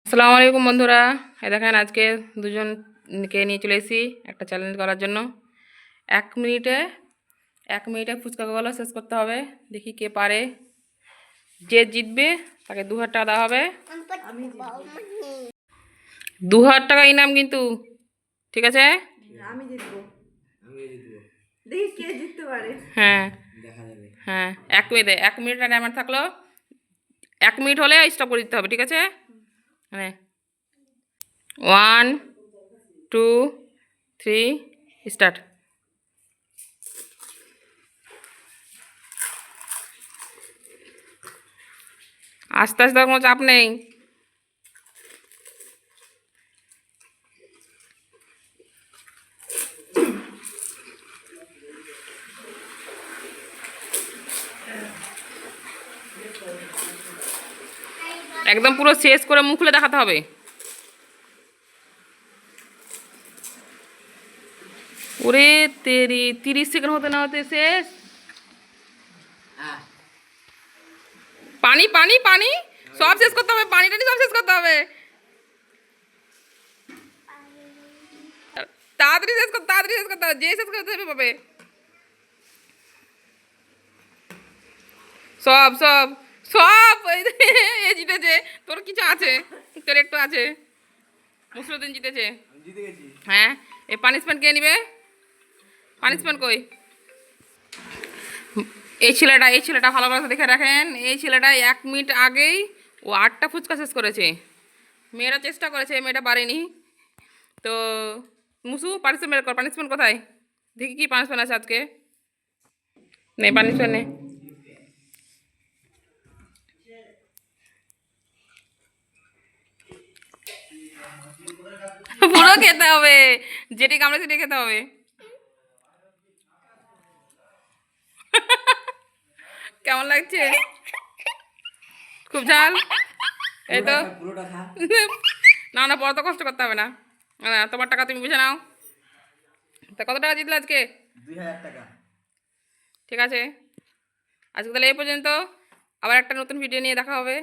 আসসালামু আলাইকুম বন্ধুরা। দেখেন আজকে দুজনকে নিয়ে চলে এসেছি একটা চ্যালেঞ্জ করার জন্য। 1 মিনিটে ফুচকাগুলো শেষ করতে হবে। দেখি কে পারে। যে জিতবে তাকে 2000 টাকা দেওয়া হবে। 2000 টাকা ইনাম কিন্তু, ঠিক আছে? আমি জিতবো। দেখি কে জিততে পারে। হ্যাঁ হ্যাঁ, 1 মিনিট টাইমার থাকলো। 1 মিনিট হলে স্টপ করে দিতে হবে, ঠিক আছে? হ্যাঁ, 1 2 3 স্টার্ট। আস্তে আস্তে কোনো চাপ নেই। একদম পুরো শেষ করে মুখ খুলে দেখাতে হবে। ওরে তেরি, 30 সেকেন্ড হতে না হতে শেষ। পানি পানি পানি সব শেষ করতে হবে, পানি টানি সব শেষ করতে হবে। তাড়াতাড়ি শেষ করতে হবে, যে শেষ করতে হবে পাবে। সব সব সব এ জিতেছে। তোর কিছু আছে, তোর একটু আছে। মুসরুদ্দিন জিতেছে। হ্যাঁ, এই পানিশমেন্ট কে নিবে? পানিশমেন্ট কই? এই ছেলেটা ভালো করে দেখে রাখেন। এই ছেলেটা 1 মিনিট আগেই ও 8টা ফুচকা শেষ করেছে। মেয়েরা চেষ্টা করেছে, মেয়েটা পারেনি। তো মুসু পানিশমেন্ট কর। পানিশমেন্ট কোথায়? দেখি কি পানিশমেন্ট আছে আজকে। নেই পানিশমেন্ট নেই। পুরো খেতে হবে, যেটি কামড়ে সেটি খেতে হবে। কেমন লাগছে? খুব ঝাল। এই তো না না, বড় তো কষ্ট করতে হবে না। তোমার টাকা তুমি বুঝে নাও। তা কত টাকা জিতলে আজকে? 2000 টাকা। ঠিক আছে, আজকে তাহলে এই পর্যন্ত। আবার একটা নতুন ভিডিও নিয়ে দেখা হবে।